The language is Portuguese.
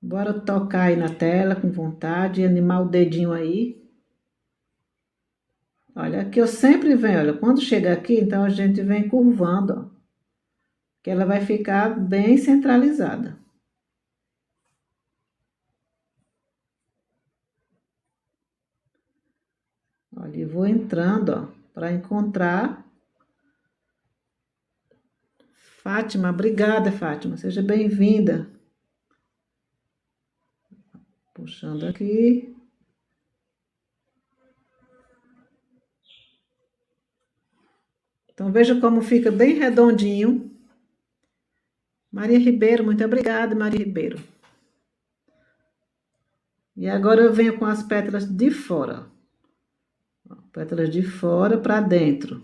Bora tocar aí na tela com vontade, animar o dedinho aí. Olha, aqui eu sempre venho, olha, quando chega aqui, então a gente vem curvando, ó, que ela vai ficar bem centralizada. Olha, e vou entrando, ó, para encontrar. Fátima, obrigada, Fátima, seja bem-vinda. Puxando aqui. Então veja como fica bem redondinho. Maria Ribeiro, muito obrigada, Maria Ribeiro. E agora eu venho com as pétalas de fora. Ó, pétalas de fora para dentro.